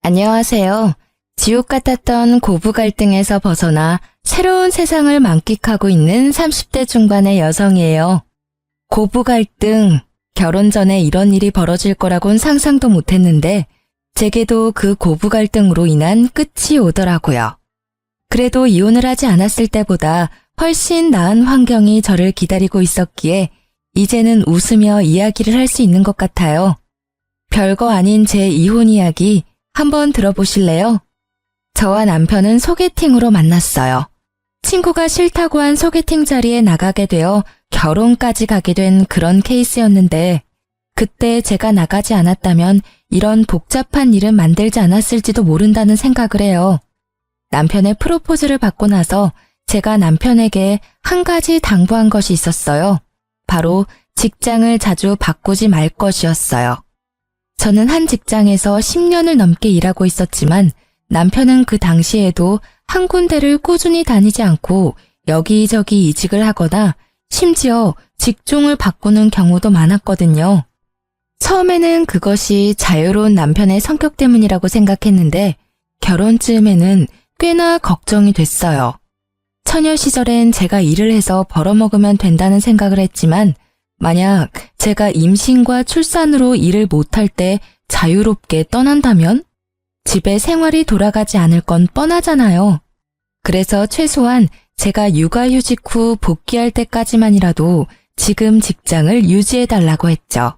안녕하세요. 지옥 같았던 고부 갈등에서 벗어나 새로운 세상을 만끽하고 있는 30대 중반의 여성이에요. 고부 갈등, 결혼 전에 이런 일이 벌어질 거라곤 상상도 못했는데 제게도 그 고부 갈등으로 인한 끝이 오더라고요. 그래도 이혼을 하지 않았을 때보다 훨씬 나은 환경이 저를 기다리고 있었기에 이제는 웃으며 이야기를 할 수 있는 것 같아요. 별거 아닌 제 이혼 이야기 한번 들어보실래요? 저와 남편은 소개팅으로 만났어요. 친구가 싫다고 한 소개팅 자리에 나가게 되어 결혼까지 가게 된 그런 케이스였는데 그때 제가 나가지 않았다면 이런 복잡한 일은 만들지 않았을지도 모른다는 생각을 해요. 남편의 프로포즈를 받고 나서 제가 남편에게 한 가지 당부한 것이 있었어요. 바로 직장을 자주 바꾸지 말 것이었어요. 저는 한 직장에서 10년을 넘게 일하고 있었지만 남편은 그 당시에도 한 군데를 꾸준히 다니지 않고 여기저기 이직을 하거나 심지어 직종을 바꾸는 경우도 많았거든요. 처음에는 그것이 자유로운 남편의 성격 때문이라고 생각했는데 결혼쯤에는 꽤나 걱정이 됐어요. 처녀 시절엔 제가 일을 해서 벌어먹으면 된다는 생각을 했지만 만약 제가 임신과 출산으로 일을 못할 때 자유롭게 떠난다면 집에 생활이 돌아가지 않을 건 뻔하잖아요. 그래서 최소한 제가 육아휴직 후 복귀할 때까지만이라도 지금 직장을 유지해달라고 했죠.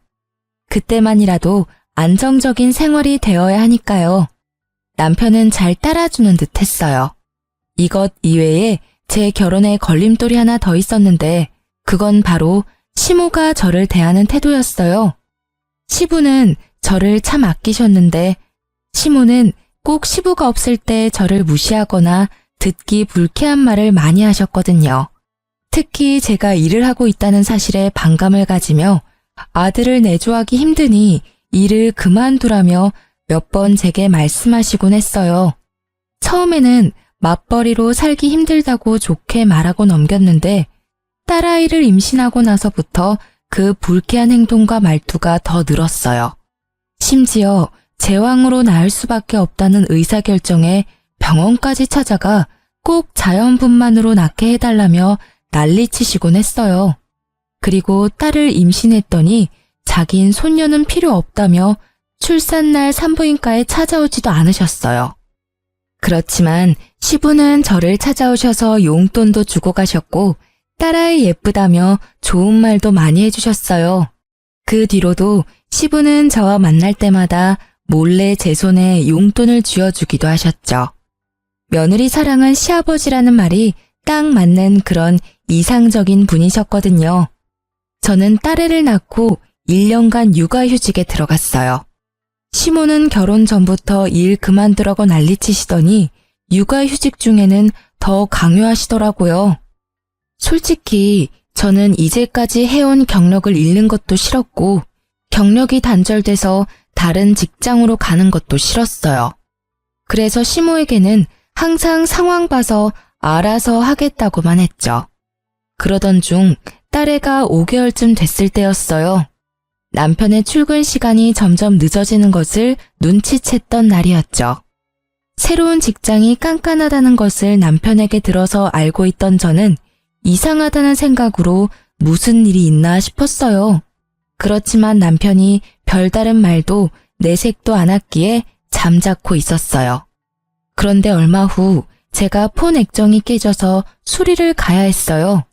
그때만이라도 안정적인 생활이 되어야 하니까요. 남편은 잘 따라주는 듯 했어요. 이것 이외에 제 결혼에 걸림돌이 하나 더 있었는데 그건 바로 시모가 저를 대하는 태도였어요. 시부는 저를 참 아끼셨는데 시모는 꼭 시부가 없을 때 저를 무시하거나 듣기 불쾌한 말을 많이 하셨거든요. 특히 제가 일을 하고 있다는 사실에 반감을 가지며 아들을 내조하기 힘드니 일을 그만두라며 몇 번 제게 말씀하시곤 했어요. 처음에는 맞벌이로 살기 힘들다고 좋게 말하고 넘겼는데 딸아이를 임신하고 나서부터 그 불쾌한 행동과 말투가 더 늘었어요. 심지어 제왕으로 낳을 수밖에 없다는 의사결정에 병원까지 찾아가 꼭 자연분만으로 낳게 해달라며 난리치시곤 했어요. 그리고 딸을 임신했더니 자긴 손녀는 필요 없다며 출산날 산부인과에 찾아오지도 않으셨어요. 그렇지만 시부는 저를 찾아오셔서 용돈도 주고 가셨고 딸아이 예쁘다며 좋은 말도 많이 해주셨어요. 그 뒤로도 시부는 저와 만날 때마다 몰래 제 손에 용돈을 쥐어주기도 하셨죠. 며느리 사랑은 시아버지라는 말이 딱 맞는 그런 이상적인 분이셨거든요. 저는 딸애를 낳고 1년간 육아휴직에 들어갔어요. 시모는 결혼 전부터 일 그만두라고 난리치시더니 육아휴직 중에는 더 강요하시더라고요. 솔직히 저는 이제까지 해온 경력을 잃는 것도 싫었고 경력이 단절돼서 다른 직장으로 가는 것도 싫었어요. 그래서 시모에게는 항상 상황 봐서 알아서 하겠다고만 했죠. 그러던 중 딸애가 5개월쯤 됐을 때였어요. 남편의 출근 시간이 점점 늦어지는 것을 눈치챘던 날이었죠. 새로운 직장이 깐깐하다는 것을 남편에게 들어서 알고 있던 저는 이상하다는 생각으로 무슨 일이 있나 싶었어요. 그렇지만 남편이 별다른 말도 내색도 않았기에 잠자코 있었어요. 그런데 얼마 후 제가 폰 액정이 깨져서 수리를 가야 했어요.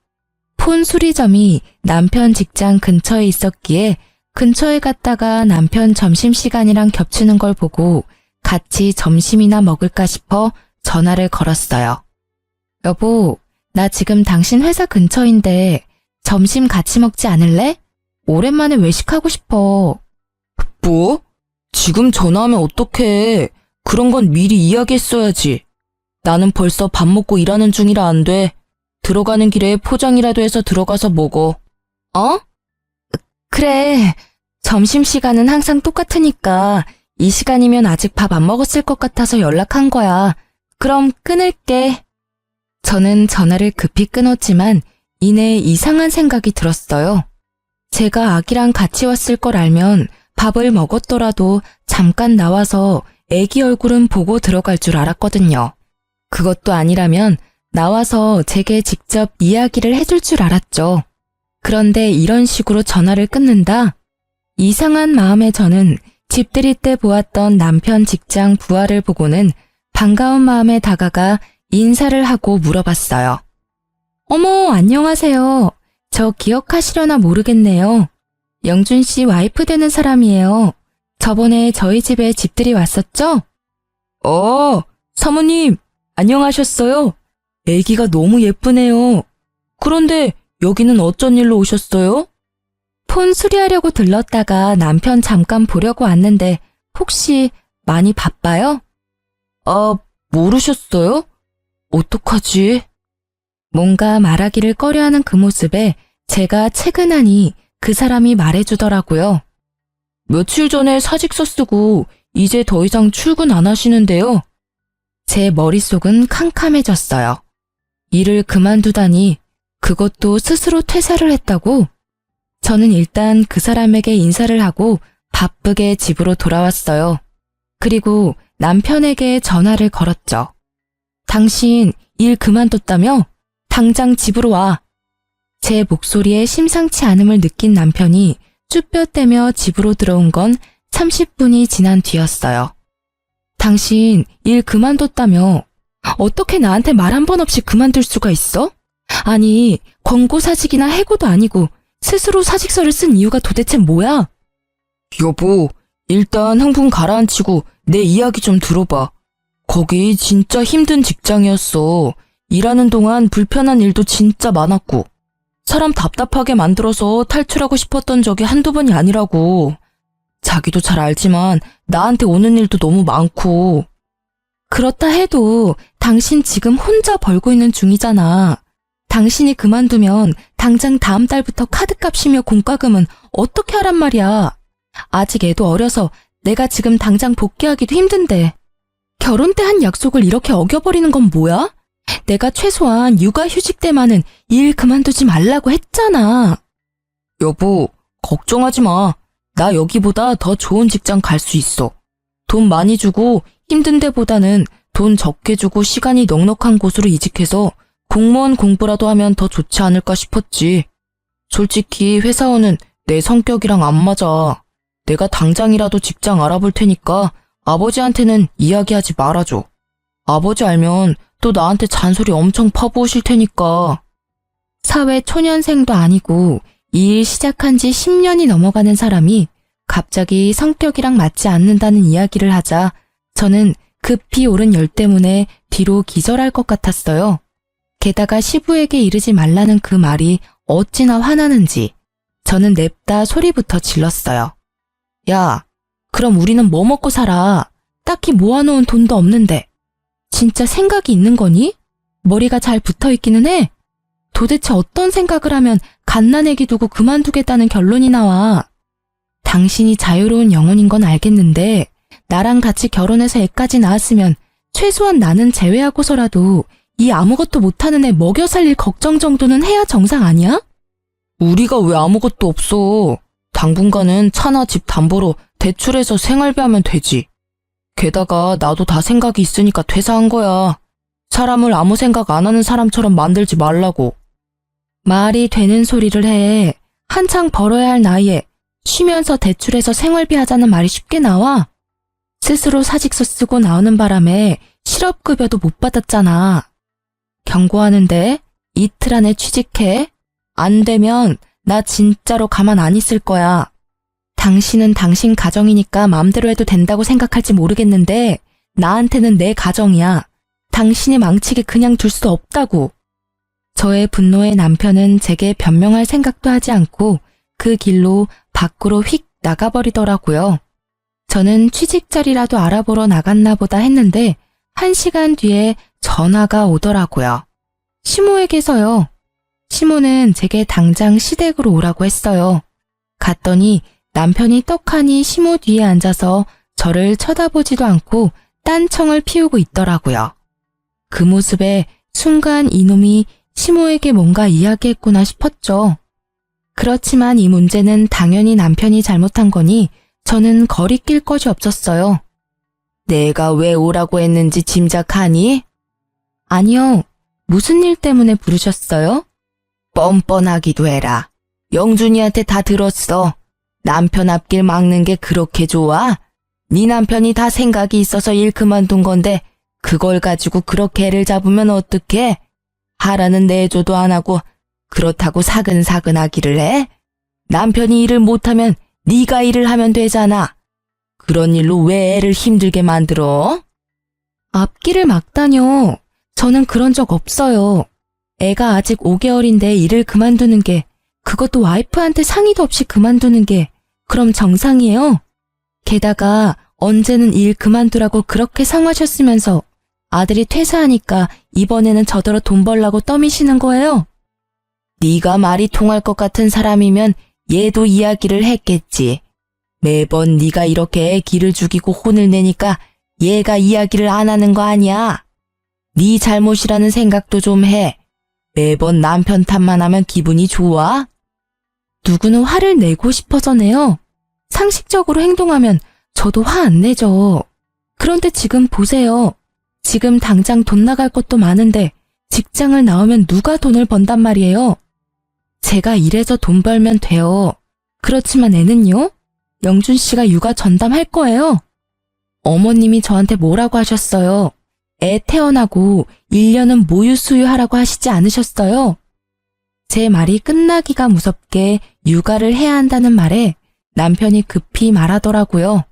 폰 수리점이 남편 직장 근처에 있었기에 근처에 갔다가 남편 점심시간이랑 겹치는 걸 보고 같이 점심이나 먹을까 싶어 전화를 걸었어요. 여보, 나 지금 당신 회사 근처인데 점심 같이 먹지 않을래? 오랜만에 외식하고 싶어. 뭐? 지금 전화하면 어떡해. 그런 건 미리 이야기했어야지. 나는 벌써 밥 먹고 일하는 중이라 안 돼. 들어가는 길에 포장이라도 해서 들어가서 먹어. 어? 그래. 점심시간은 항상 똑같으니까 이 시간이면 아직 밥 안 먹었을 것 같아서 연락한 거야. 그럼 끊을게. 저는 전화를 급히 끊었지만 이내 이상한 생각이 들었어요. 제가 아기랑 같이 왔을 걸 알면 밥을 먹었더라도 잠깐 나와서 애기 얼굴은 보고 들어갈 줄 알았거든요. 그것도 아니라면 나와서 제게 직접 이야기를 해줄 줄 알았죠. 그런데 이런 식으로 전화를 끊는다? 이상한 마음에 저는 집들이 때 보았던 남편 직장 부하를 보고는 반가운 마음에 다가가 인사를 하고 물어봤어요. 어머, 안녕하세요. 저 기억하시려나 모르겠네요. 영준 씨 와이프 되는 사람이에요. 저번에 저희 집에 집들이 왔었죠? 사모님, 안녕하셨어요? 애기가 너무 예쁘네요. 그런데 여기는 어쩐 일로 오셨어요? 폰 수리하려고 들렀다가 남편 잠깐 보려고 왔는데 혹시 많이 바빠요? 모르셨어요? 어떡하지? 뭔가 말하기를 꺼려하는 그 모습에 제가 채근하니 그 사람이 말해주더라고요. 며칠 전에 사직서 쓰고 이제 더 이상 출근 안 하시는데요. 제 머릿속은 캄캄해졌어요. 일을 그만두다니 그것도 스스로 퇴사를 했다고? 저는 일단 그 사람에게 인사를 하고 바쁘게 집으로 돌아왔어요. 그리고 남편에게 전화를 걸었죠. 당신 일 그만뒀다며? 당장 집으로 와. 제 목소리에 심상치 않음을 느낀 남편이 쭈뼛대며 집으로 들어온 건 30분이 지난 뒤였어요. 당신 일 그만뒀다며? 어떻게 나한테 말 한 번 없이 그만둘 수가 있어? 아니, 권고사직이나 해고도 아니고 스스로 사직서를 쓴 이유가 도대체 뭐야? 여보, 일단 흥분 가라앉히고 내 이야기 좀 들어봐. 거기 진짜 힘든 직장이었어. 일하는 동안 불편한 일도 진짜 많았고 사람 답답하게 만들어서 탈출하고 싶었던 적이 한두 번이 아니라고. 자기도 잘 알지만 나한테 오는 일도 너무 많고. 그렇다 해도 당신 지금 혼자 벌고 있는 중이잖아. 당신이 그만두면 당장 다음 달부터 카드값이며 공과금은 어떻게 하란 말이야. 아직 애도 어려서 내가 지금 당장 복귀하기도 힘든데. 결혼 때 한 약속을 이렇게 어겨버리는 건 뭐야? 내가 최소한 육아휴직 때만은 일 그만두지 말라고 했잖아. 여보, 걱정하지 마. 나 여기보다 더 좋은 직장 갈 수 있어. 돈 많이 주고 힘든 데보다는 돈 적게 주고 시간이 넉넉한 곳으로 이직해서 공무원 공부라도 하면 더 좋지 않을까 싶었지. 솔직히 회사원은 내 성격이랑 안 맞아. 내가 당장이라도 직장 알아볼 테니까 아버지한테는 이야기하지 말아줘. 아버지 알면 또 나한테 잔소리 엄청 퍼부으실 테니까. 사회 초년생도 아니고 이 일 시작한 지 10년이 넘어가는 사람이 갑자기 성격이랑 맞지 않는다는 이야기를 하자 저는 급히 오른 열 때문에 뒤로 기절할 것 같았어요. 게다가 시부에게 이르지 말라는 그 말이 어찌나 화나는지 저는 냅다 소리부터 질렀어요. 야, 그럼 우리는 뭐 먹고 살아? 딱히 모아놓은 돈도 없는데. 진짜 생각이 있는 거니? 머리가 잘 붙어있기는 해. 도대체 어떤 생각을 하면 갓난애기 두고 그만두겠다는 결론이 나와. 당신이 자유로운 영혼인 건 알겠는데 나랑 같이 결혼해서 애까지 낳았으면 최소한 나는 제외하고서라도 이 아무것도 못하는 애 먹여 살릴 걱정 정도는 해야 정상 아니야? 우리가 왜 아무것도 없어. 당분간은 차나 집 담보로 대출해서 생활비 하면 되지. 게다가 나도 다 생각이 있으니까 퇴사한 거야. 사람을 아무 생각 안 하는 사람처럼 만들지 말라고. 말이 되는 소리를 해. 한창 벌어야 할 나이에 쉬면서 대출해서 생활비 하자는 말이 쉽게 나와? 스스로 사직서 쓰고 나오는 바람에 실업급여도 못 받았잖아. 경고하는데 이틀 안에 취직해. 안 되면 나 진짜로 가만 안 있을 거야. 당신은 당신 가정이니까 마음대로 해도 된다고 생각할지 모르겠는데 나한테는 내 가정이야. 당신이 망치게 그냥 둘 수 없다고. 저의 분노에 남편은 제게 변명할 생각도 하지 않고 그 길로 밖으로 휙 나가버리더라고요. 저는 취직 자리라도 알아보러 나갔나 보다 했는데 1시간 뒤에 전화가 오더라고요. 시모에게서요. 시모는 제게 당장 시댁으로 오라고 했어요. 갔더니 남편이 떡하니 시모 뒤에 앉아서 저를 쳐다보지도 않고 딴청을 피우고 있더라고요. 그 모습에 순간 이놈이 시모에게 뭔가 이야기했구나 싶었죠. 그렇지만 이 문제는 당연히 남편이 잘못한 거니 저는 거리낄 것이 없었어요. 내가 왜 오라고 했는지 짐작하니? 아니요. 무슨 일 때문에 부르셨어요? 뻔뻔하기도 해라. 영준이한테 다 들었어. 남편 앞길 막는 게 그렇게 좋아? 네 남편이 다 생각이 있어서 일 그만둔 건데 그걸 가지고 그렇게 애를 잡으면 어떡해? 하라는 내조도 안 하고 그렇다고 사근사근 하기를 해? 남편이 일을 못하면 네가 일을 하면 되잖아. 그런 일로 왜 애를 힘들게 만들어? 앞길을 막다뇨. 저는 그런 적 없어요. 애가 아직 5개월인데 일을 그만두는 게, 그것도 와이프한테 상의도 없이 그만두는 게, 그럼 정상이에요? 게다가 언제는 일 그만두라고 그렇게 성하셨으면서 아들이 퇴사하니까 이번에는 저더러 돈 벌라고 떠미시는 거예요? 네가 말이 통할 것 같은 사람이면 얘도 이야기를 했겠지. 매번 네가 이렇게 애 기를 죽이고 혼을 내니까 얘가 이야기를 안 하는 거 아니야. 네 잘못이라는 생각도 좀 해. 매번 남편 탓만 하면 기분이 좋아? 누구는 화를 내고 싶어서네요. 상식적으로 행동하면 저도 화 안 내죠. 그런데 지금 보세요. 지금 당장 돈 나갈 것도 많은데 직장을 나오면 누가 돈을 번단 말이에요. 제가 일해서 돈 벌면 돼요. 그렇지만 애는요? 영준 씨가 육아 전담할 거예요. 어머님이 저한테 뭐라고 하셨어요? 애 태어나고 1년은 모유 수유하라고 하시지 않으셨어요? 제 말이 끝나기가 무섭게 육아를 해야 한다는 말에 남편이 급히 말하더라고요.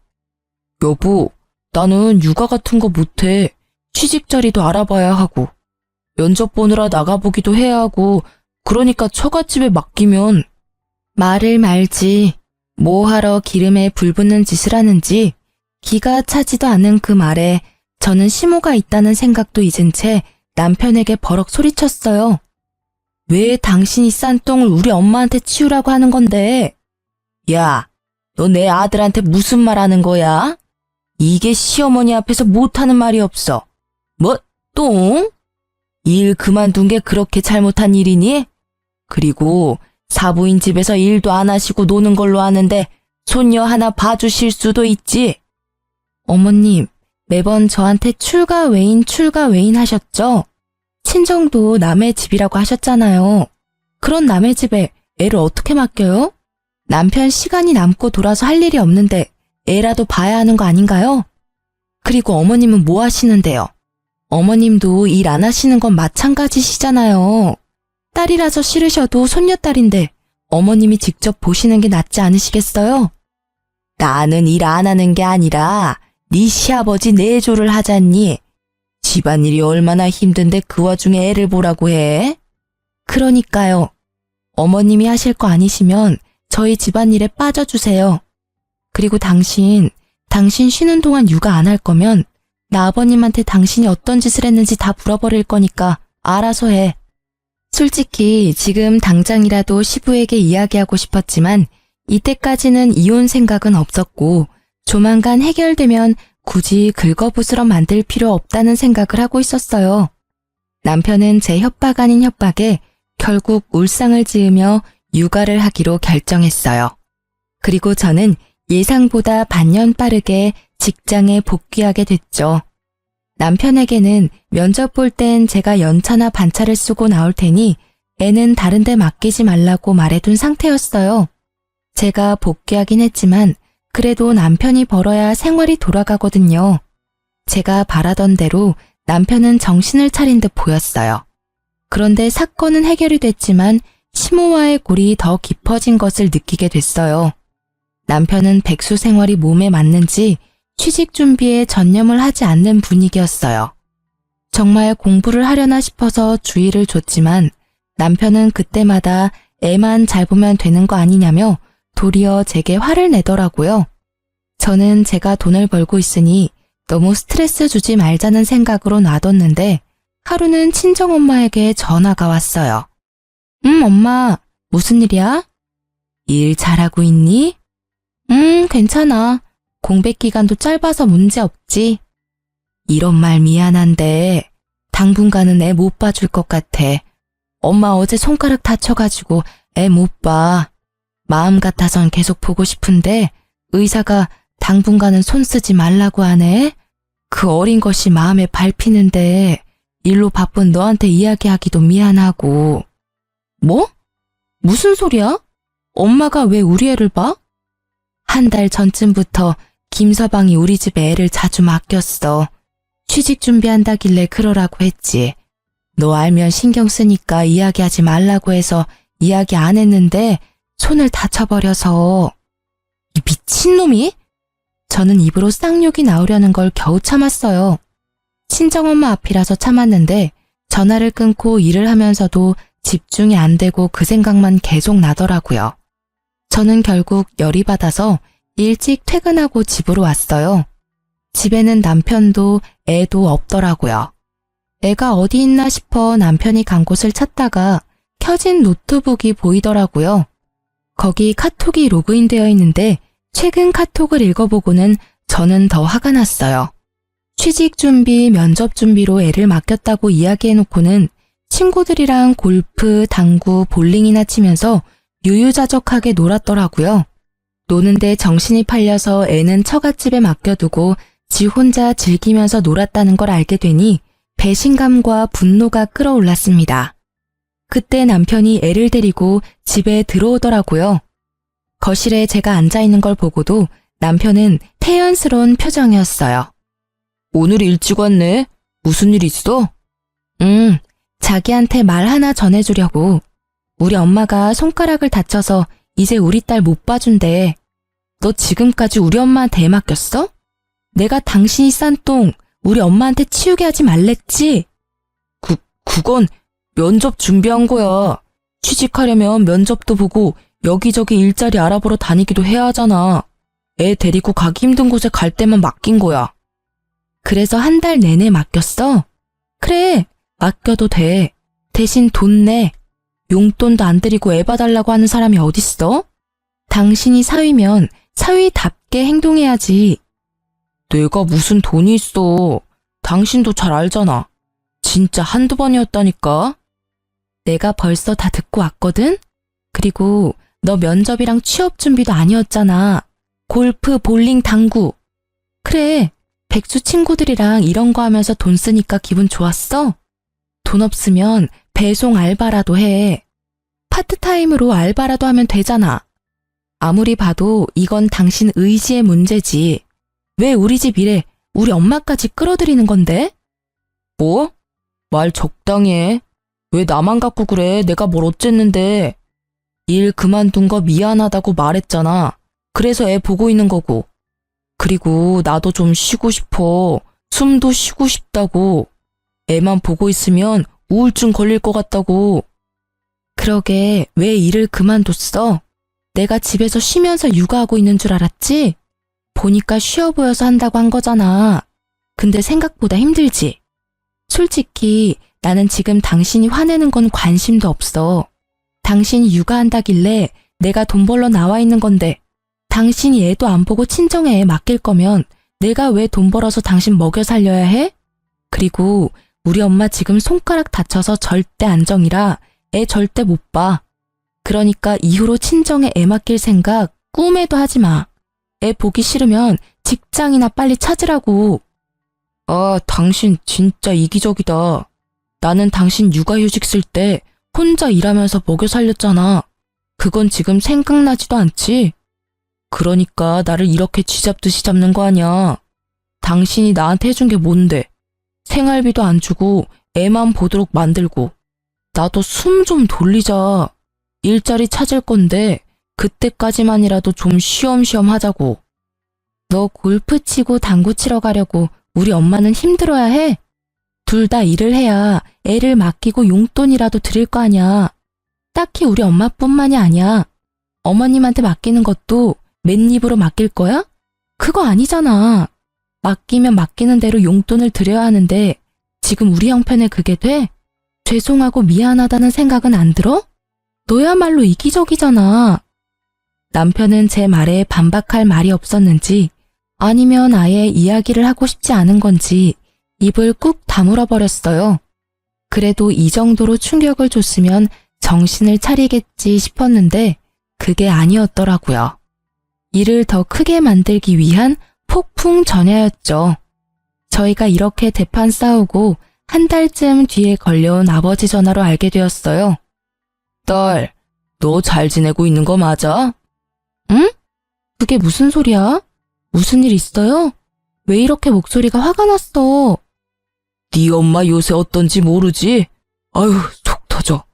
여보, 나는 육아 같은 거 못해. 취직 자리도 알아봐야 하고, 면접 보느라 나가보기도 해야 하고, 그러니까 처갓집에 맡기면. 말을 말지. 뭐하러 기름에 불 붙는 짓을 하는지 기가 차지도 않은 그 말에 저는 심호가 있다는 생각도 잊은 채 남편에게 버럭 소리쳤어요. 왜 당신이 싼 똥을 우리 엄마한테 치우라고 하는 건데? 야, 너 내 아들한테 무슨 말 하는 거야? 이게 시어머니 앞에서 못하는 말이 없어. 뭐, 똥? 일 그만둔 게 그렇게 잘못한 일이니? 그리고 사부인 집에서 일도 안 하시고 노는 걸로 아는데 손녀 하나 봐주실 수도 있지. 어머님, 매번 저한테 출가 외인 하셨죠? 친정도 남의 집이라고 하셨잖아요. 그런 남의 집에 애를 어떻게 맡겨요? 남편 시간이 남고 돌아서 할 일이 없는데 애라도 봐야 하는 거 아닌가요? 그리고 어머님은 뭐 하시는데요? 어머님도 일 안 하시는 건 마찬가지시잖아요. 딸이라서 싫으셔도 손녀딸인데 어머님이 직접 보시는 게 낫지 않으시겠어요? 나는 일 안 하는 게 아니라 네 시아버지 내조를 하잖니. 집안일이 얼마나 힘든데 그 와중에 애를 보라고 해? 그러니까요. 어머님이 하실 거 아니시면 저희 집안일에 빠져주세요. 그리고 당신 쉬는 동안 육아 안 할 거면 나 아버님한테 당신이 어떤 짓을 했는지 다 물어버릴 거니까 알아서 해. 솔직히 지금 당장이라도 시부에게 이야기하고 싶었지만 이때까지는 이혼 생각은 없었고 조만간 해결되면 굳이 긁어부스럼 만들 필요 없다는 생각을 하고 있었어요. 남편은 제 협박 아닌 협박에 결국 울상을 지으며 육아를 하기로 결정했어요. 그리고 저는 예상보다 반년 빠르게 직장에 복귀하게 됐죠. 남편에게는 면접 볼 땐 제가 연차나 반차를 쓰고 나올 테니 애는 다른 데 맡기지 말라고 말해둔 상태였어요. 제가 복귀하긴 했지만 그래도 남편이 벌어야 생활이 돌아가거든요. 제가 바라던 대로 남편은 정신을 차린 듯 보였어요. 그런데 사건은 해결이 됐지만 심호와의 골이 더 깊어진 것을 느끼게 됐어요. 남편은 백수 생활이 몸에 맞는지 취직 준비에 전념을 하지 않는 분위기였어요. 정말 공부를 하려나 싶어서 주의를 줬지만 남편은 그때마다 애만 잘 보면 되는 거 아니냐며 도리어 제게 화를 내더라고요. 저는 제가 돈을 벌고 있으니 너무 스트레스 주지 말자는 생각으로 놔뒀는데 하루는 친정엄마에게 전화가 왔어요. 엄마, 무슨 일이야? 일 잘하고 있니? 괜찮아. 공백 기간도 짧아서 문제 없지. 이런 말 미안한데 당분간은 애 못 봐줄 것 같아. 엄마 어제 손가락 다쳐가지고 애 못 봐. 마음 같아선 계속 보고 싶은데 의사가 당분간은 손 쓰지 말라고 하네. 그 어린 것이 마음에 밟히는데 일로 바쁜 너한테 이야기하기도 미안하고. 뭐? 무슨 소리야? 엄마가 왜 우리 애를 봐? 한 달 전쯤부터 김서방이 우리 집에 애를 자주 맡겼어. 취직 준비한다길래 그러라고 했지. 너 알면 신경 쓰니까 이야기하지 말라고 해서 이야기 안 했는데 손을 다쳐버려서. 이 미친놈이? 저는 입으로 쌍욕이 나오려는 걸 겨우 참았어요. 친정엄마 앞이라서 참았는데 전화를 끊고 일을 하면서도 집중이 안 되고 그 생각만 계속 나더라고요. 저는 결국 열이 받아서 일찍 퇴근하고 집으로 왔어요. 집에는 남편도 애도 없더라고요. 애가 어디 있나 싶어 남편이 간 곳을 찾다가 켜진 노트북이 보이더라고요. 거기 카톡이 로그인되어 있는데 최근 카톡을 읽어보고는 저는 더 화가 났어요. 취직 준비, 면접 준비로 애를 맡겼다고 이야기해놓고는 친구들이랑 골프, 당구, 볼링이나 치면서 유유자적하게 놀았더라고요. 노는데 정신이 팔려서 애는 처갓집에 맡겨두고 지 혼자 즐기면서 놀았다는 걸 알게 되니 배신감과 분노가 끌어올랐습니다. 그때 남편이 애를 데리고 집에 들어오더라고요. 거실에 제가 앉아있는 걸 보고도 남편은 태연스러운 표정이었어요. 오늘 일찍 왔네. 무슨 일 있어? 자기한테 말 하나 전해주려고. 우리 엄마가 손가락을 다쳐서 이제 우리 딸 못 봐준대. 너 지금까지 우리 엄마한테 애 맡겼어? 내가 당신이 싼 똥 우리 엄마한테 치우게 하지 말랬지? 그건 면접 준비한 거야. 취직하려면 면접도 보고 여기저기 일자리 알아보러 다니기도 해야 하잖아. 애 데리고 가기 힘든 곳에 갈 때만 맡긴 거야. 그래서 한 달 내내 맡겼어? 그래, 맡겨도 돼. 대신 돈 내. 용돈도 안 드리고 애 봐달라고 하는 사람이 어딨어? 당신이 사위면 사위답게 행동해야지. 내가 무슨 돈이 있어. 당신도 잘 알잖아. 진짜 한두 번이었다니까. 내가 벌써 다 듣고 왔거든? 그리고 너 면접이랑 취업 준비도 아니었잖아. 골프, 볼링, 당구. 그래, 백수 친구들이랑 이런 거 하면서 돈 쓰니까 기분 좋았어? 돈 없으면 배송 알바라도 해. 파트타임으로 알바라도 하면 되잖아. 아무리 봐도 이건 당신 의지의 문제지. 왜 우리 집 일에 우리 엄마까지 끌어들이는 건데? 뭐? 말 적당히 해. 왜 나만 갖고 그래? 내가 뭘 어쨌는데. 일 그만둔 거 미안하다고 말했잖아. 그래서 애 보고 있는 거고. 그리고 나도 좀 쉬고 싶어. 숨도 쉬고 싶다고. 애만 보고 있으면 우울증 걸릴 것 같다고. 그러게 왜 일을 그만뒀어? 내가 집에서 쉬면서 육아하고 있는 줄 알았지? 보니까 쉬어 보여서 한다고 한 거잖아. 근데 생각보다 힘들지? 솔직히 나는 지금 당신이 화내는 건 관심도 없어. 당신이 육아한다길래 내가 돈 벌러 나와 있는 건데 당신이 애도 안 보고 친정에 애 맡길 거면 내가 왜 돈 벌어서 당신 먹여 살려야 해? 그리고 우리 엄마 지금 손가락 다쳐서 절대 안정이라 애 절대 못 봐. 그러니까 이후로 친정에 애 맡길 생각 꿈에도 하지 마. 애 보기 싫으면 직장이나 빨리 찾으라고. 아, 당신 진짜 이기적이다. 나는 당신 육아휴직 쓸 때 혼자 일하면서 먹여 살렸잖아. 그건 지금 생각나지도 않지? 그러니까 나를 이렇게 쥐잡듯이 잡는 거 아니야. 당신이 나한테 해준 게 뭔데? 생활비도 안 주고 애만 보도록 만들고. 나도 숨 좀 돌리자. 일자리 찾을 건데 그때까지만이라도 좀 쉬엄쉬엄 하자고. 너 골프 치고 당구 치러 가려고 우리 엄마는 힘들어야 해? 둘 다 일을 해야 애를 맡기고 용돈이라도 드릴 거 아냐. 딱히 우리 엄마뿐만이 아니야. 어머님한테 맡기는 것도 맨입으로 맡길 거야? 그거 아니잖아. 맡기면 맡기는 대로 용돈을 드려야 하는데 지금 우리 형편에 그게 돼? 죄송하고 미안하다는 생각은 안 들어? 너야말로 이기적이잖아. 남편은 제 말에 반박할 말이 없었는지 아니면 아예 이야기를 하고 싶지 않은 건지 입을 꾹 다물어 버렸어요. 그래도 이 정도로 충격을 줬으면 정신을 차리겠지 싶었는데 그게 아니었더라고요. 일을 더 크게 만들기 위한 폭풍 전야였죠. 저희가 이렇게 대판 싸우고 한 달쯤 뒤에 걸려온 아버지 전화로 알게 되었어요. 딸, 너 잘 지내고 있는 거 맞아? 응? 그게 무슨 소리야? 무슨 일 있어요? 왜 이렇게 목소리가 화가 났어? 네 엄마 요새 어떤지 모르지? 아유, 속 터져.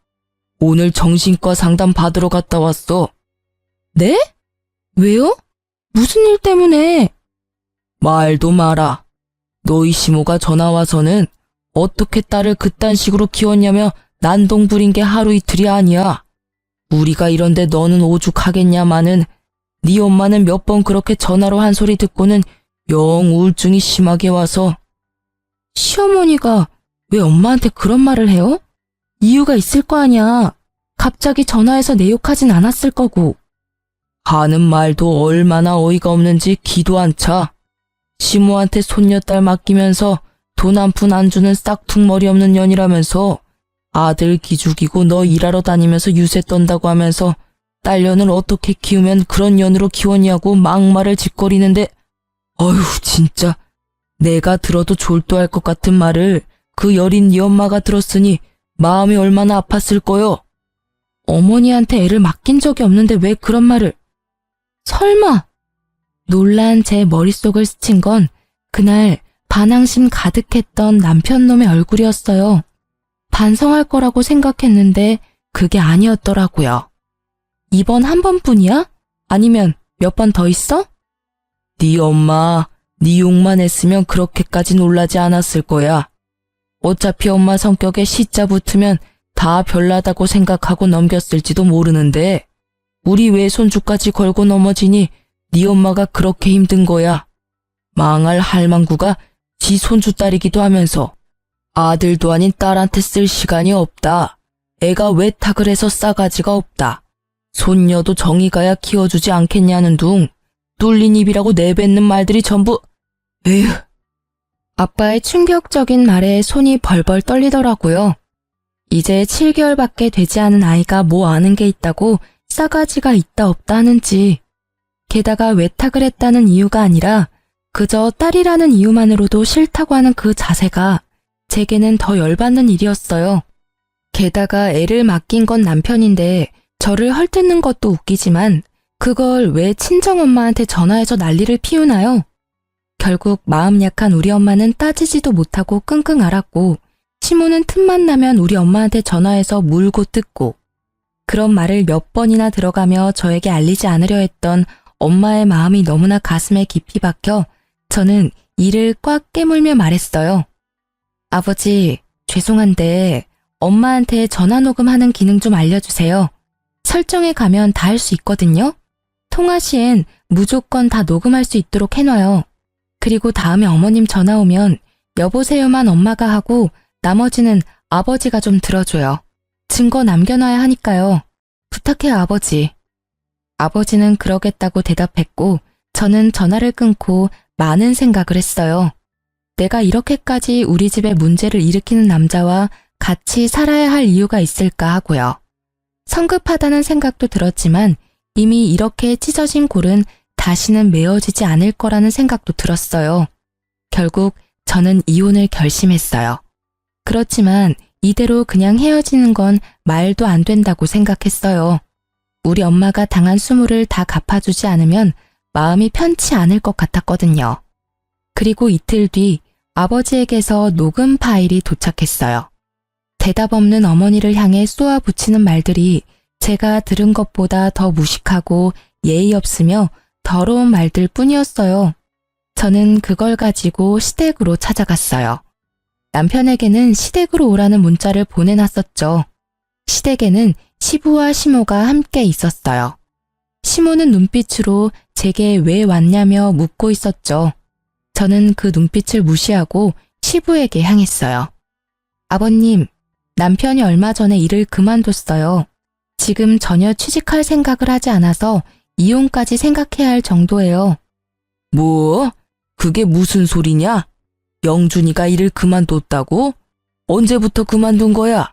오늘 정신과 상담 받으러 갔다 왔어. 네? 왜요? 무슨 일 때문에? 말도 마라. 너희 시모가 전화 와서는 어떻게 딸을 그딴 식으로 키웠냐며 난동 부린 게 하루 이틀이 아니야. 우리가 이런데 너는 오죽하겠냐마는 네 엄마는 몇 번 그렇게 전화로 한 소리 듣고는 영 우울증이 심하게 와서. 시어머니가 왜 엄마한테 그런 말을 해요? 이유가 있을 거 아니야. 갑자기 전화해서 내 욕하진 않았을 거고. 하는 말도 얼마나 어이가 없는지 기도 안 차. 시모한테 손녀딸 맡기면서 돈 한 푼 안 주는 싹퉁머리 없는 년이라면서 아들 기죽이고 너 일하러 다니면서 유세 떤다고 하면서 딸년을 어떻게 키우면 그런 년으로 키웠냐고 막말을 짓거리는데, 어휴 진짜 내가 들어도 졸도할 것 같은 말을 그 여린 네 엄마가 들었으니 마음이 얼마나 아팠을 거요. 어머니한테 애를 맡긴 적이 없는데 왜 그런 말을. 설마. 놀란 제 머릿속을 스친 건 그날 반항심 가득했던 남편놈의 얼굴이었어요. 반성할 거라고 생각했는데 그게 아니었더라고요. 이번 한 번뿐이야? 아니면 몇 번 더 있어? 네 엄마 네 욕만 했으면 그렇게까지 놀라지 않았을 거야. 어차피 엄마 성격에 시자 붙으면 다 별나다고 생각하고 넘겼을지도 모르는데 우리 외손주까지 걸고 넘어지니 네 엄마가 그렇게 힘든 거야. 망할 할망구가 지 손주 딸이기도 하면서 아들도 아닌 딸한테 쓸 시간이 없다. 애가 외탁을 해서 싸가지가 없다. 손녀도 정이 가야 키워주지 않겠냐는 둥 뚫린 입이라고 내뱉는 말들이 전부. 에휴. 아빠의 충격적인 말에 손이 벌벌 떨리더라고요. 이제 7개월밖에 되지 않은 아이가 뭐 아는 게 있다고 싸가지가 있다 없다 하는지. 게다가 외탁을 했다는 이유가 아니라 그저 딸이라는 이유만으로도 싫다고 하는 그 자세가 제게는 더 열받는 일이었어요. 게다가 애를 맡긴 건 남편인데 저를 헐뜯는 것도 웃기지만 그걸 왜 친정엄마한테 전화해서 난리를 피우나요? 결국 마음 약한 우리 엄마는 따지지도 못하고 끙끙 앓았고 시모는 틈만 나면 우리 엄마한테 전화해서 물고 뜯고 그런 말을 몇 번이나 들어가며 저에게 알리지 않으려 했던 엄마의 마음이 너무나 가슴에 깊이 박혀 저는 이를 꽉 깨물며 말했어요. 아버지, 죄송한데 엄마한테 전화 녹음하는 기능 좀 알려주세요. 설정에 가면 다 할 수 있거든요. 통화 시엔 무조건 다 녹음할 수 있도록 해놔요. 그리고 다음에 어머님 전화 오면 여보세요만 엄마가 하고 나머지는 아버지가 좀 들어줘요. 증거 남겨놔야 하니까요. 부탁해요, 아버지. 아버지는 그러겠다고 대답했고 저는 전화를 끊고 많은 생각을 했어요. 내가 이렇게까지 우리 집에 문제를 일으키는 남자와 같이 살아야 할 이유가 있을까 하고요. 성급하다는 생각도 들었지만 이미 이렇게 찢어진 골은 다시는 메어지지 않을 거라는 생각도 들었어요. 결국 저는 이혼을 결심했어요. 그렇지만 이대로 그냥 헤어지는 건 말도 안 된다고 생각했어요. 우리 엄마가 당한 수모를 다 갚아주지 않으면 마음이 편치 않을 것 같았거든요. 그리고 이틀 뒤 아버지에게서 녹음 파일이 도착했어요. 대답 없는 어머니를 향해 쏘아붙이는 말들이 제가 들은 것보다 더 무식하고 예의 없으며 더러운 말들 뿐이었어요. 저는 그걸 가지고 시댁으로 찾아갔어요. 남편에게는 시댁으로 오라는 문자를 보내놨었죠. 시댁에는 시부와 시모가 함께 있었어요. 시모는 눈빛으로 제게 왜 왔냐며 묻고 있었죠. 저는 그 눈빛을 무시하고 시부에게 향했어요. 아버님, 남편이 얼마 전에 일을 그만뒀어요. 지금 전혀 취직할 생각을 하지 않아서 이혼까지 생각해야 할 정도예요. 뭐? 그게 무슨 소리냐? 영준이가 일을 그만뒀다고? 언제부터 그만둔 거야?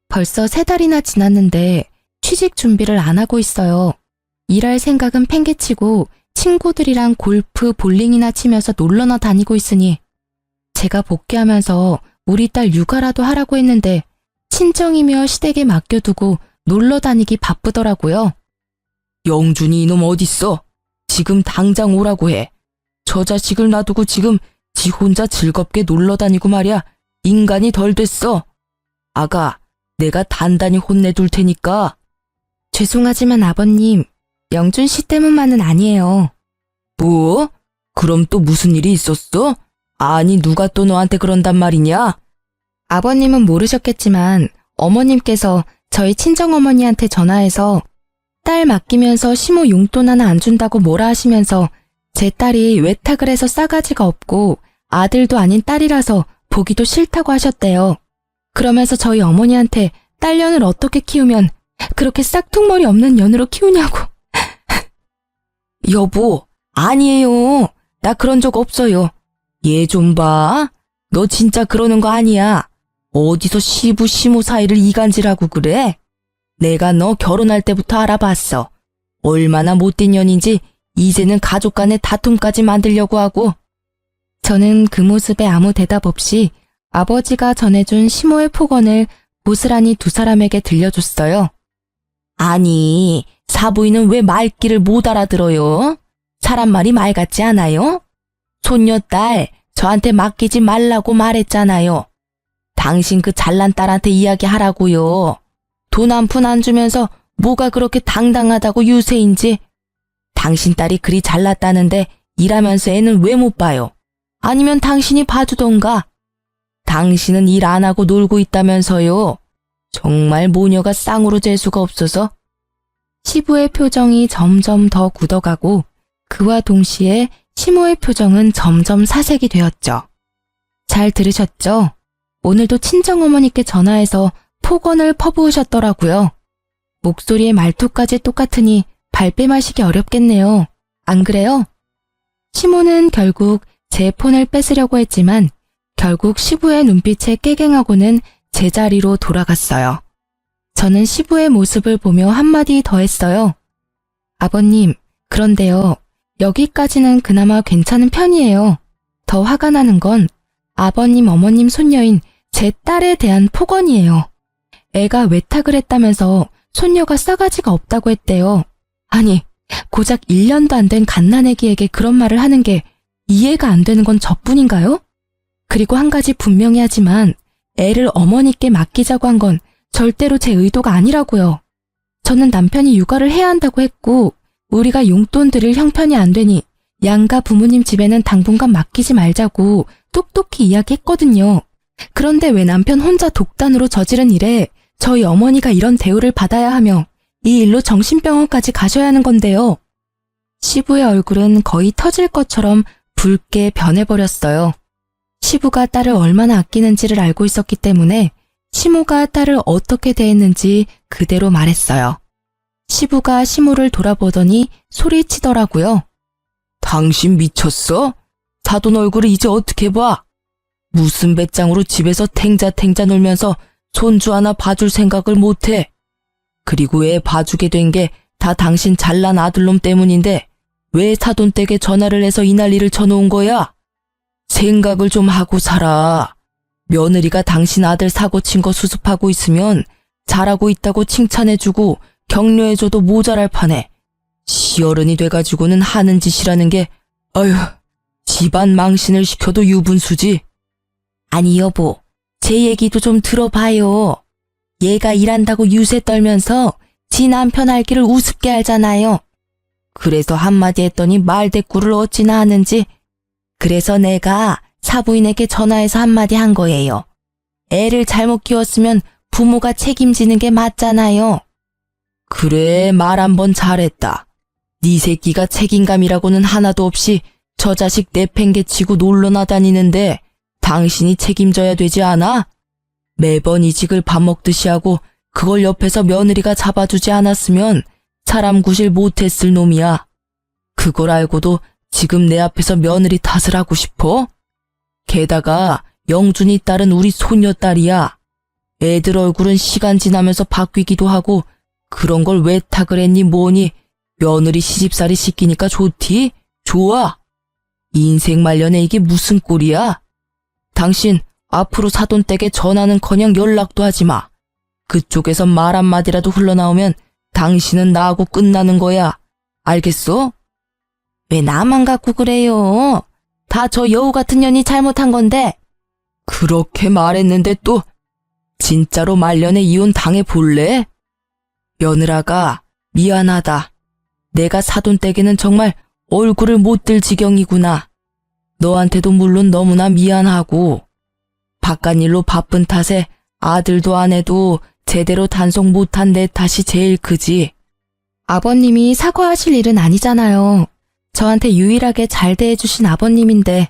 벌써 3달이나 지났는데 취직 준비를 안 하고 있어요. 일할 생각은 팽개치고 친구들이랑 골프, 볼링이나 치면서 놀러나 다니고 있으니 제가 복귀하면서 우리 딸 육아라도 하라고 했는데 친정이며 시댁에 맡겨두고 놀러 다니기 바쁘더라고요. 영준이 이놈 어딨어? 지금 당장 오라고 해. 저 자식을 놔두고 지금 지 혼자 즐겁게 놀러 다니고 말이야. 인간이 덜 됐어. 아가, 내가 단단히 혼내둘 테니까. 죄송하지만 아버님, 영준 씨 때문만은 아니에요. 뭐? 그럼 또 무슨 일이 있었어? 아니, 누가 또 너한테 그런단 말이냐? 아버님은 모르셨겠지만 어머님께서 저희 친정어머니한테 전화해서 딸 맡기면서 시모 용돈 하나 안 준다고 뭐라 하시면서 제 딸이 외탁을 해서 싸가지가 없고 아들도 아닌 딸이라서 보기도 싫다고 하셨대요. 그러면서 저희 어머니한테 딸년을 어떻게 키우면 그렇게 싹퉁머리 없는 년으로 키우냐고. 여보, 아니에요. 나 그런 적 없어요. 얘 좀 봐. 너 진짜 그러는 거 아니야. 어디서 시부 시모 사이를 이간질하고 그래? 내가 너 결혼할 때부터 알아봤어. 얼마나 못된 년인지 이제는 가족 간의 다툼까지 만들려고 하고. 저는 그 모습에 아무 대답 없이 아버지가 전해준 시모의 폭언을 고스란히 두 사람에게 들려줬어요. 아니, 사부인은 왜 말귀를 못 알아들어요? 사람 말이 말 같지 않아요? 손녀딸, 저한테 맡기지 말라고 말했잖아요. 당신 그 잘난 딸한테 이야기하라고요. 돈 한 푼 안 주면서 뭐가 그렇게 당당하다고 유세인지. 당신 딸이 그리 잘났다는데 일하면서 애는 왜 못 봐요? 아니면 당신이 봐주던가. 당신은 일 안 하고 놀고 있다면서요. 정말 모녀가 쌍으로 재수가 없어서. 시부의 표정이 점점 더 굳어가고 그와 동시에 시모의 표정은 점점 사색이 되었죠. 잘 들으셨죠? 오늘도 친정어머니께 전화해서 폭언을 퍼부으셨더라고요. 목소리의 말투까지 똑같으니 발뺌하시기 어렵겠네요. 안 그래요? 시모는 결국 제 폰을 뺏으려고 했지만 결국 시부의 눈빛에 깨갱하고는 제자리로 돌아갔어요. 저는 시부의 모습을 보며 한마디 더 했어요. 아버님, 그런데요. 여기까지는 그나마 괜찮은 편이에요. 더 화가 나는 건 아버님, 어머님 손녀인 제 딸에 대한 폭언이에요. 애가 외탁을 했다면서 손녀가 싸가지가 없다고 했대요. 아니, 고작 1년도 안 된 갓난애기에게 그런 말을 하는 게 이해가 안 되는 건 저뿐인가요? 그리고 한 가지 분명히 하지만 애를 어머니께 맡기자고 한 건 절대로 제 의도가 아니라고요. 저는 남편이 육아를 해야 한다고 했고 우리가 용돈 드릴 형편이 안 되니 양가 부모님 집에는 당분간 맡기지 말자고 똑똑히 이야기했거든요. 그런데 왜 남편 혼자 독단으로 저지른 일에 저희 어머니가 이런 대우를 받아야 하며 이 일로 정신병원까지 가셔야 하는 건데요. 시부의 얼굴은 거의 터질 것처럼 붉게 변해버렸어요. 시부가 딸을 얼마나 아끼는지를 알고 있었기 때문에 시모가 딸을 어떻게 대했는지 그대로 말했어요. 시부가 시모를 돌아보더니 소리치더라고요. 당신 미쳤어? 사돈 얼굴을 이제 어떻게 봐? 무슨 배짱으로 집에서 탱자탱자 놀면서 손주 하나 봐줄 생각을 못해. 그리고 애 봐주게 된 게 다 당신 잘난 아들놈 때문인데 왜 사돈댁에 전화를 해서 이 난리를 쳐놓은 거야? 생각을 좀 하고 살아. 며느리가 당신 아들 사고 친 거 수습하고 있으면 잘하고 있다고 칭찬해주고 격려해줘도 모자랄 판에 시어른이 돼가지고는 하는 짓이라는 게 어휴, 집안 망신을 시켜도 유분수지. 아니 여보, 제 얘기도 좀 들어봐요. 얘가 일한다고 유세 떨면서 지 남편 알기를 우습게 알잖아요. 그래서 한마디 했더니 말대꾸를 어찌나 하는지. 그래서 내가 사부인에게 전화해서 한마디 한 거예요. 애를 잘못 키웠으면 부모가 책임지는 게 맞잖아요. 그래, 말 한 번 잘했다. 네 새끼가 책임감이라고는 하나도 없이 저 자식 내팽개치고 놀러나 다니는데 당신이 책임져야 되지 않아? 매번 이직을 밥 먹듯이 하고 그걸 옆에서 며느리가 잡아주지 않았으면 사람 구실 못했을 놈이야. 그걸 알고도 지금 내 앞에서 며느리 탓을 하고 싶어? 게다가 영준이 딸은 우리 손녀딸이야. 애들 얼굴은 시간 지나면서 바뀌기도 하고 그런 걸 왜 탁을 했니 뭐니? 며느리 시집살이 시키니까 좋디? 좋아. 인생 말년에 이게 무슨 꼴이야? 당신 앞으로 사돈댁에 전화는커녕 연락도 하지 마. 그쪽에서 말 한마디라도 흘러나오면 당신은 나하고 끝나는 거야. 알겠어? 왜 나만 갖고 그래요? 다 저 여우 같은 년이 잘못한 건데. 그렇게 말했는데 또 진짜로 말년에 이혼 당해볼래? 며느라가 미안하다. 내가 사돈댁에는 정말 얼굴을 못 들 지경이구나. 너한테도 물론 너무나 미안하고 바깥일로 바쁜 탓에 아들도 아내도 제대로 단속 못한 내 탓이 제일 크지. 아버님이 사과하실 일은 아니잖아요. 저한테 유일하게 잘 대해주신 아버님인데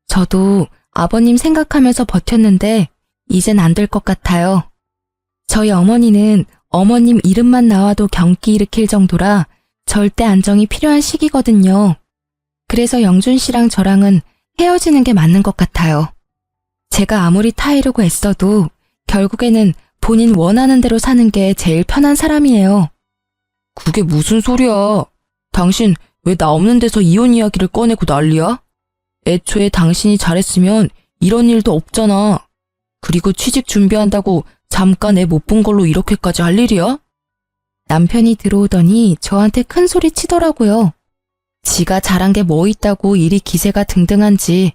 저도 아버님 생각하면서 버텼는데 이젠 안 될 것 같아요. 저희 어머니는 어머님 이름만 나와도 경기 일으킬 정도라 절대 안정이 필요한 시기거든요. 그래서 영준 씨랑 저랑은 헤어지는 게 맞는 것 같아요. 제가 아무리 타이르고 애써도 결국에는 본인 원하는 대로 사는 게 제일 편한 사람이에요. 그게 무슨 소리야? 당신 왜 나 없는 데서 이혼 이야기를 꺼내고 난리야? 애초에 당신이 잘했으면 이런 일도 없잖아. 그리고 취직 준비한다고 잠깐 애 못 본 걸로 이렇게까지 할 일이야? 남편이 들어오더니 저한테 큰 소리 치더라고요. 지가 잘한 게 뭐 있다고 이리 기세가 등등한지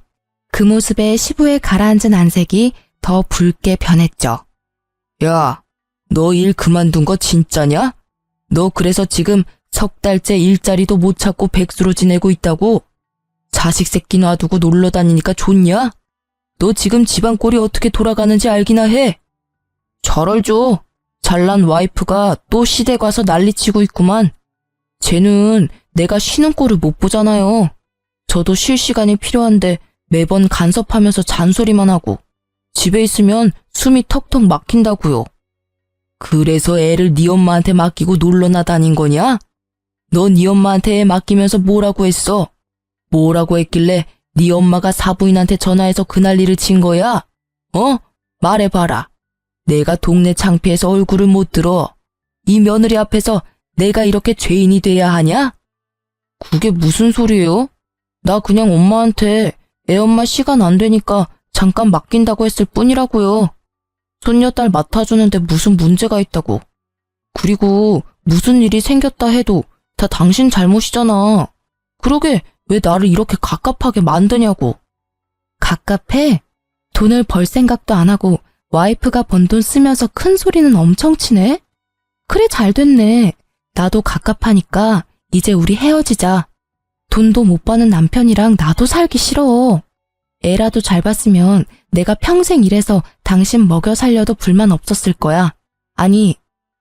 그 모습에 시부에 가라앉은 안색이 더 붉게 변했죠. 야, 너 일 그만둔 거 진짜냐? 너 그래서 지금 석 달째 일자리도 못 찾고 백수로 지내고 있다고? 자식 새끼 놔두고 놀러 다니니까 좋냐? 너 지금 집안 꼴이 어떻게 돌아가는지 알기나 해? 잘 알죠. 잘난 와이프가 또 시댁 와서 난리치고 있구만. 쟤는 내가 쉬는 꼴을 못 보잖아요. 저도 쉴 시간이 필요한데 매번 간섭하면서 잔소리만 하고 집에 있으면 숨이 턱턱 막힌다고요. 그래서 애를 네 엄마한테 맡기고 놀러나 다닌 거냐? 너 네 엄마한테 애 맡기면서 뭐라고 했어? 뭐라고 했길래 네 엄마가 사부인한테 전화해서 그 난리를 친 거야? 어? 말해봐라. 내가 동네 창피해서 얼굴을 못 들어. 이 며느리 앞에서 내가 이렇게 죄인이 돼야 하냐? 그게 무슨 소리예요? 나 그냥 엄마한테 애 엄마 시간 안 되니까 잠깐 맡긴다고 했을 뿐이라고요. 손녀딸 맡아주는데 무슨 문제가 있다고. 그리고 무슨 일이 생겼다 해도 다 당신 잘못이잖아. 그러게 왜 나를 이렇게 갑갑하게 만드냐고. 갑갑해? 돈을 벌 생각도 안 하고 와이프가 번 돈 쓰면서 큰 소리는 엄청 치네? 그래 잘 됐네. 나도 갑갑하니까 이제 우리 헤어지자. 돈도 못 버는 남편이랑 나도 살기 싫어. 애라도 잘 봤으면 내가 평생 일해서 당신 먹여 살려도 불만 없었을 거야. 아니,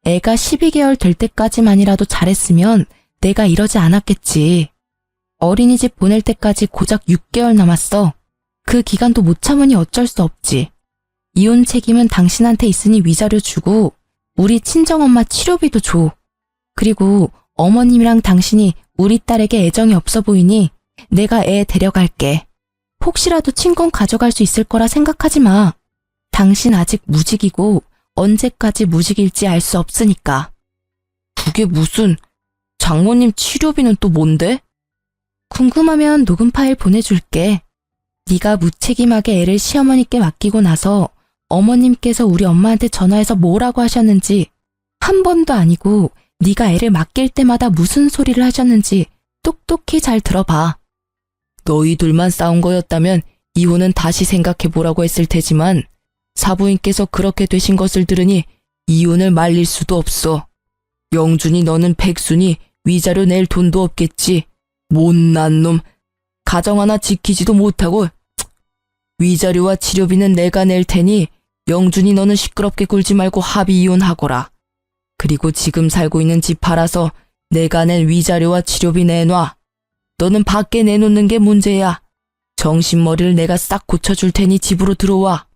애가 12개월 될 때까지만이라도 잘했으면 내가 이러지 않았겠지. 어린이집 보낼 때까지 고작 6개월 남았어. 그 기간도 못 참으니 어쩔 수 없지. 이혼 책임은 당신한테 있으니 위자료 주고 우리 친정엄마 치료비도 줘. 그리고 어머님이랑 당신이 우리 딸에게 애정이 없어 보이니 내가 애 데려갈게. 혹시라도 친권 가져갈 수 있을 거라 생각하지 마. 당신 아직 무직이고 언제까지 무직일지 알 수 없으니까. 그게 무슨... 장모님 치료비는 또 뭔데? 궁금하면 녹음 파일 보내줄게. 네가 무책임하게 애를 시어머니께 맡기고 나서 어머님께서 우리 엄마한테 전화해서 뭐라고 하셨는지 한 번도 아니고 네가 애를 맡길 때마다 무슨 소리를 하셨는지 똑똑히 잘 들어봐. 너희들만 싸운 거였다면 이혼은 다시 생각해보라고 했을 테지만 사부인께서 그렇게 되신 것을 들으니 이혼을 말릴 수도 없어. 영준이 너는 백수니 위자료 낼 돈도 없겠지. 못난 놈. 가정 하나 지키지도 못하고. 위자료와 치료비는 내가 낼 테니 영준이 너는 시끄럽게 굴지 말고 합의 이혼하거라. 그리고 지금 살고 있는 집 팔아서 내가 낸 위자료와 치료비 내놔. 너는 밖에 내놓는 게 문제야. 정신머리를 내가 싹 고쳐줄 테니 집으로 들어와.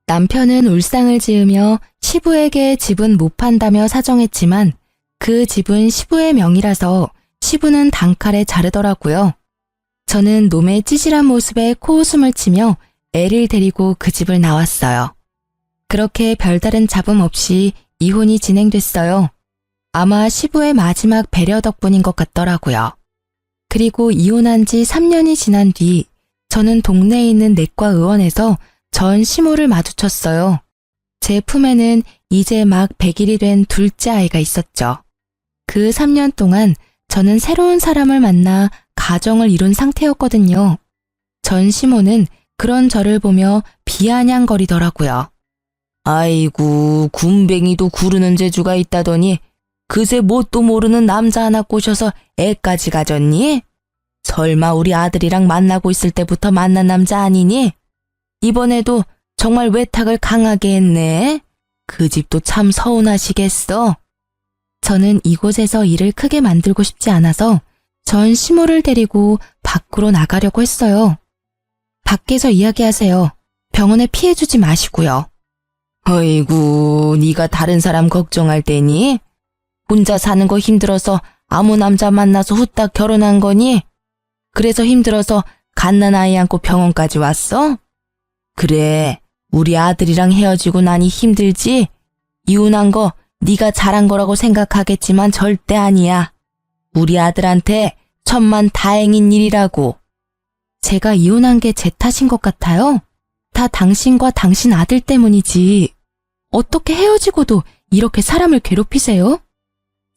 남편은 울상을 지으며 시부에게 집은 못 판다며 사정했지만 그 집은 시부의 명의라서 시부는 단칼에 자르더라고요. 저는 놈의 찌질한 모습에 코웃음을 치며 애를 데리고 그 집을 나왔어요. 그렇게 별다른 잡음 없이 이혼이 진행됐어요. 아마 시부의 마지막 배려 덕분인 것 같더라고요. 그리고 이혼한 지 3년이 지난 뒤 저는 동네에 있는 내과 의원에서 전 시모를 마주쳤어요. 제 품에는 이제 막 100일이 된 둘째 아이가 있었죠. 그 3년 동안 저는 새로운 사람을 만나 가정을 이룬 상태였거든요. 전 시모는 그런 저를 보며 비아냥거리더라고요. 아이고, 군뱅이도 구르는 재주가 있다더니 그새 뭣도 모르는 남자 하나 꼬셔서 애까지 가졌니? 설마 우리 아들이랑 만나고 있을 때부터 만난 남자 아니니? 이번에도 정말 외탁을 강하게 했네. 그 집도 참 서운하시겠어. 저는 이곳에서 일을 크게 만들고 싶지 않아서 전 시모를 데리고 밖으로 나가려고 했어요. 밖에서 이야기하세요. 병원에 피해주지 마시고요. 어이구, 네가 다른 사람 걱정할 때니? 혼자 사는 거 힘들어서 아무 남자 만나서 후딱 결혼한 거니? 그래서 힘들어서 갓난아이 안고 병원까지 왔어? 그래, 우리 아들이랑 헤어지고 나니 힘들지? 이혼한 거 네가 잘한 거라고 생각하겠지만 절대 아니야. 우리 아들한테 천만 다행인 일이라고. 제가 이혼한 게 제 탓인 것 같아요. 다 당신과 당신 아들 때문이지. 어떻게 헤어지고도 이렇게 사람을 괴롭히세요?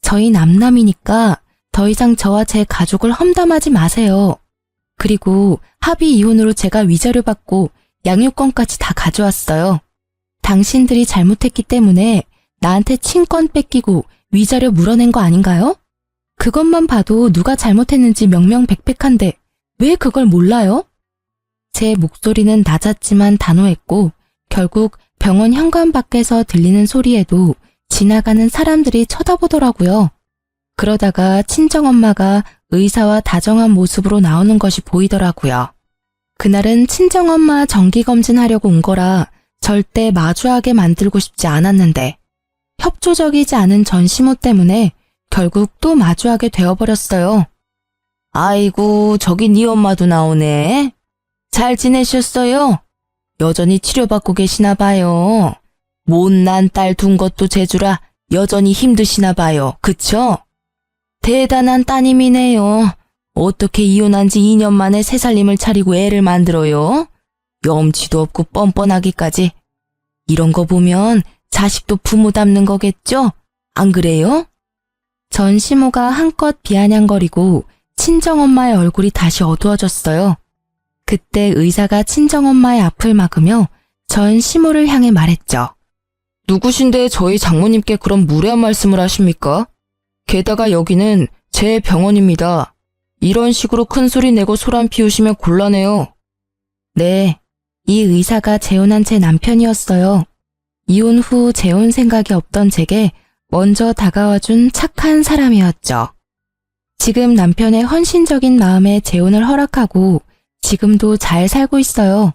저희 남남이니까 더 이상 저와 제 가족을 험담하지 마세요. 그리고 합의 이혼으로 제가 위자료 받고 양육권까지 다 가져왔어요. 당신들이 잘못했기 때문에 나한테 친권 뺏기고 위자료 물어낸 거 아닌가요? 그것만 봐도 누가 잘못했는지 명명백백한데 왜 그걸 몰라요? 제 목소리는 낮았지만 단호했고 결국 병원 현관 밖에서 들리는 소리에도 지나가는 사람들이 쳐다보더라고요. 그러다가 친정엄마가 의사와 다정한 모습으로 나오는 것이 보이더라고요. 그날은 친정엄마 정기검진하려고 온 거라 절대 마주하게 만들고 싶지 않았는데 협조적이지 않은 전 시모 때문에 결국 또 마주하게 되어버렸어요. 아이고, 저기 네 엄마도 나오네. 잘 지내셨어요? 여전히 치료받고 계시나 봐요. 못난 딸 둔 것도 재주라 여전히 힘드시나 봐요. 그쵸? 대단한 따님이네요. 어떻게 이혼한 지 2년 만에 새 살림을 차리고 애를 만들어요? 염치도 없고 뻔뻔하기까지. 이런 거 보면 자식도 부모 닮는 거겠죠? 안 그래요? 전 시모가 한껏 비아냥거리고 친정엄마의 얼굴이 다시 어두워졌어요. 그때 의사가 친정엄마의 앞을 막으며 전 시모를 향해 말했죠. 누구신데 저희 장모님께 그런 무례한 말씀을 하십니까? 게다가 여기는 제 병원입니다. 이런 식으로 큰 소리 내고 소란 피우시면 곤란해요. 네, 이 의사가 재혼한 제 남편이었어요. 이혼 후 재혼 생각이 없던 제게 먼저 다가와준 착한 사람이었죠. 지금 남편의 헌신적인 마음에 재혼을 허락하고 지금도 잘 살고 있어요.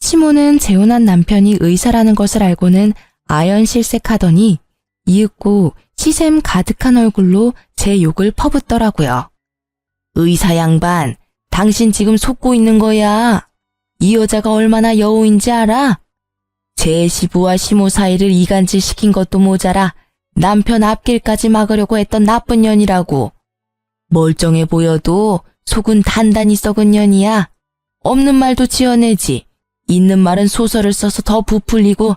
시모는 재혼한 남편이 의사라는 것을 알고는 아연실색하더니 이윽고 시샘 가득한 얼굴로 제 욕을 퍼붓더라고요. 의사 양반, 당신 지금 속고 있는 거야. 이 여자가 얼마나 여우인지 알아? 제 시부와 시모 사이를 이간질 시킨 것도 모자라 남편 앞길까지 막으려고 했던 나쁜 년이라고. 멀쩡해 보여도 속은 단단히 썩은 년이야. 없는 말도 지어내지. 있는 말은 소설을 써서 더 부풀리고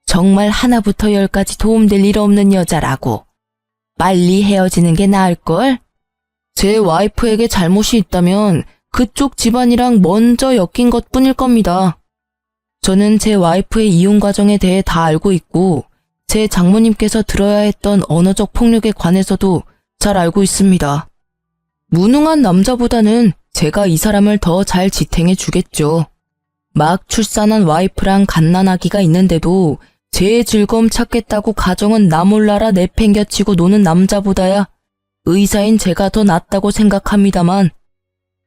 정말 하나부터 열까지 도움될 일 없는 여자라고. 빨리 헤어지는 게 나을걸? 제 와이프에게 잘못이 있다면 그쪽 집안이랑 먼저 엮인 것뿐일 겁니다. 저는 제 와이프의 이혼 과정에 대해 다 알고 있고 제 장모님께서 들어야 했던 언어적 폭력에 관해서도 잘 알고 있습니다. 무능한 남자보다는 제가 이 사람을 더 잘 지탱해 주겠죠. 막 출산한 와이프랑 갓난아기가 있는데도 제 즐거움 찾겠다고 가정은 나 몰라라 내팽겨치고 노는 남자보다야 의사인 제가 더 낫다고 생각합니다만.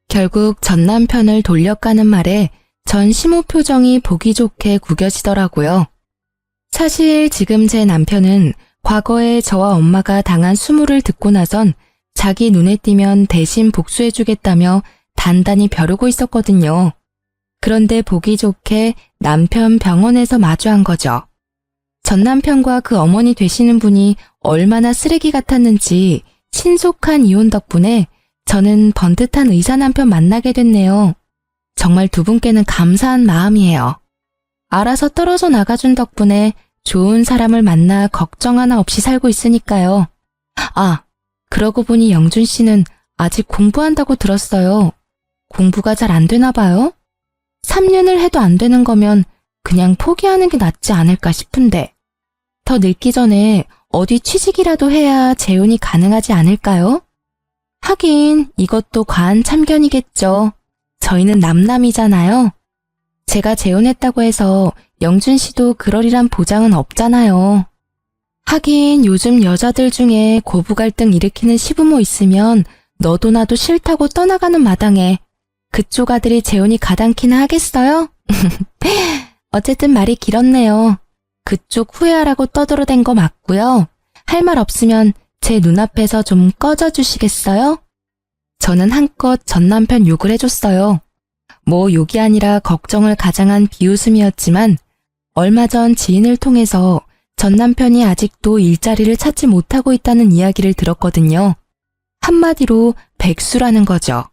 결국 전 남편을 돌려가는 말에 전 시모 표정이 보기 좋게 구겨지더라고요. 사실 지금 제 남편은 과거에 저와 엄마가 당한 수모를 듣고 나선 자기 눈에 띄면 대신 복수해주겠다며 단단히 벼르고 있었거든요. 그런데 보기 좋게 남편 병원에서 마주한 거죠. 전 남편과 그 어머니 되시는 분이 얼마나 쓰레기 같았는지 신속한 이혼 덕분에 저는 번듯한 의사 남편 만나게 됐네요. 정말 두 분께는 감사한 마음이에요. 알아서 떨어져 나가준 덕분에 좋은 사람을 만나 걱정 하나 없이 살고 있으니까요. 아, 그러고 보니 영준 씨는 아직 공부한다고 들었어요. 공부가 잘 안 되나 봐요? 3년을 해도 안 되는 거면 그냥 포기하는 게 낫지 않을까 싶은데. 더 늙기 전에 어디 취직이라도 해야 재혼이 가능하지 않을까요? 하긴 이것도 과한 참견이겠죠. 저희는 남남이잖아요. 제가 재혼했다고 해서 영준 씨도 그러리란 보장은 없잖아요. 하긴 요즘 여자들 중에 고부 갈등 일으키는 시부모 있으면 너도 나도 싫다고 떠나가는 마당에 그쪽 아들이 재혼이 가당키나 하겠어요? 어쨌든 말이 길었네요. 그쪽 후회하라고 떠들어댄 거 맞고요. 할 말 없으면 제 눈앞에서 좀 꺼져주시겠어요? 저는 한껏 전 남편 욕을 해줬어요. 뭐 욕이 아니라 걱정을 가장한 비웃음이었지만 얼마 전 지인을 통해서 전 남편이 아직도 일자리를 찾지 못하고 있다는 이야기를 들었거든요. 한마디로 백수라는 거죠.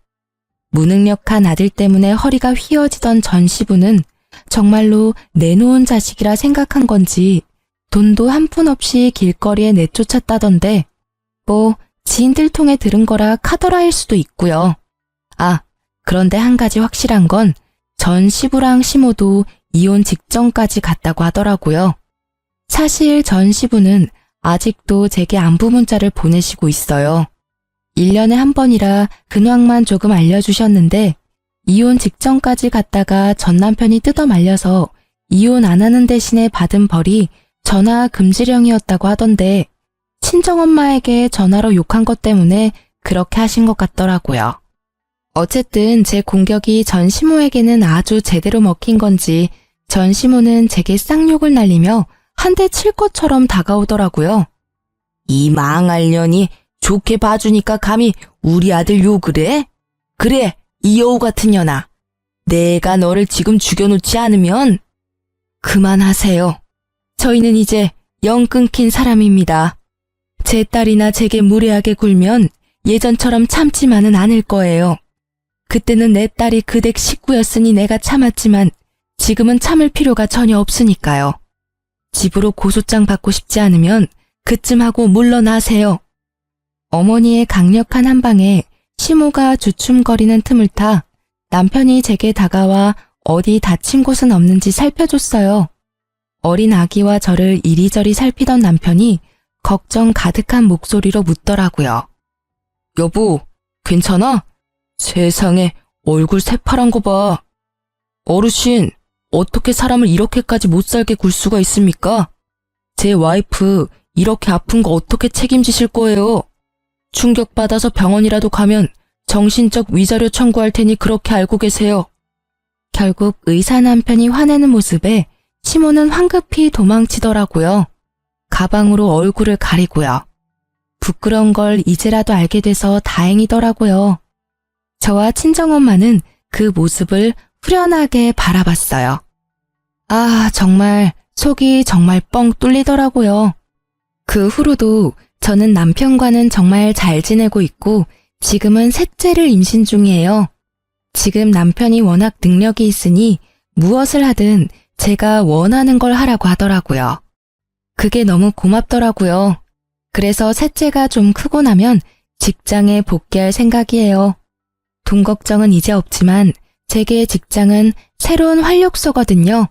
무능력한 아들 때문에 허리가 휘어지던 전 시부는 정말로 내놓은 자식이라 생각한 건지 돈도 한 푼 없이 길거리에 내쫓았다던데 뭐 지인들 통해 들은 거라 카더라일 수도 있고요. 아, 그런데 한 가지 확실한 건 전 시부랑 시모도 이혼 직전까지 갔다고 하더라고요. 사실 전 시부는 아직도 제게 안부 문자를 보내시고 있어요. 1년에 한 번이라 근황만 조금 알려주셨는데 이혼 직전까지 갔다가 전 남편이 뜯어 말려서 이혼 안 하는 대신에 받은 벌이 전화 금지령이었다고 하던데 친정엄마에게 전화로 욕한 것 때문에 그렇게 하신 것 같더라고요. 어쨌든 제 공격이 전 시모에게는 아주 제대로 먹힌 건지 전 시모는 제게 쌍욕을 날리며 한 대 칠 것처럼 다가오더라고요. 이 망할 년이 좋게 봐주니까 감히 우리 아들 욕을 해? 그래, 이 여우 같은 년아. 내가 너를 지금 죽여놓지 않으면 그만하세요. 저희는 이제 영 끊긴 사람입니다. 제 딸이나 제게 무례하게 굴면 예전처럼 참지만은 않을 거예요. 그때는 내 딸이 그 댁 식구였으니 내가 참았지만 지금은 참을 필요가 전혀 없으니까요. 집으로 고소장 받고 싶지 않으면 그쯤 하고 물러나세요. 어머니의 강력한 한방에 시모가 주춤거리는 틈을 타 남편이 제게 다가와 어디 다친 곳은 없는지 살펴줬어요. 어린 아기와 저를 이리저리 살피던 남편이 걱정 가득한 목소리로 묻더라고요. 여보, 괜찮아? 세상에 얼굴 새파란 거 봐. 어르신, 어떻게 사람을 이렇게까지 못살게 굴 수가 있습니까? 제 와이프 이렇게 아픈 거 어떻게 책임지실 거예요? 충격받아서 병원이라도 가면 정신적 위자료 청구할 테니 그렇게 알고 계세요. 결국 의사 남편이 화내는 모습에 시모는 황급히 도망치더라고요. 가방으로 얼굴을 가리고요. 부끄러운 걸 이제라도 알게 돼서 다행이더라고요. 저와 친정엄마는 그 모습을 후련하게 바라봤어요. 아, 정말 속이 정말 뻥 뚫리더라고요. 그 후로도 저는 남편과는 정말 잘 지내고 있고 지금은 셋째를 임신 중이에요. 지금 남편이 워낙 능력이 있으니 무엇을 하든 제가 원하는 걸 하라고 하더라고요. 그게 너무 고맙더라고요. 그래서 셋째가 좀 크고 나면 직장에 복귀할 생각이에요. 돈 걱정은 이제 없지만 제게 직장은 새로운 활력소거든요.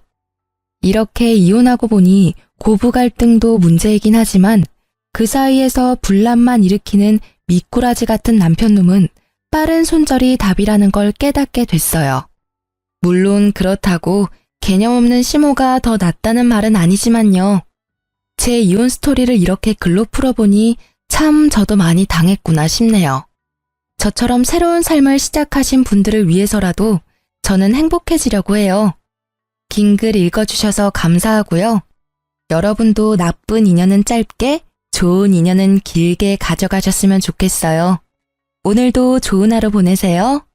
이렇게 이혼하고 보니 고부 갈등도 문제이긴 하지만 그 사이에서 분란만 일으키는 미꾸라지 같은 남편놈은 빠른 손절이 답이라는 걸 깨닫게 됐어요. 물론 그렇다고 개념 없는 시모가 더 낫다는 말은 아니지만요. 제 이혼 스토리를 이렇게 글로 풀어보니 참 저도 많이 당했구나 싶네요. 저처럼 새로운 삶을 시작하신 분들을 위해서라도 저는 행복해지려고 해요. 긴 글 읽어주셔서 감사하고요. 여러분도 나쁜 인연은 짧게, 좋은 인연은 길게 가져가셨으면 좋겠어요. 오늘도 좋은 하루 보내세요.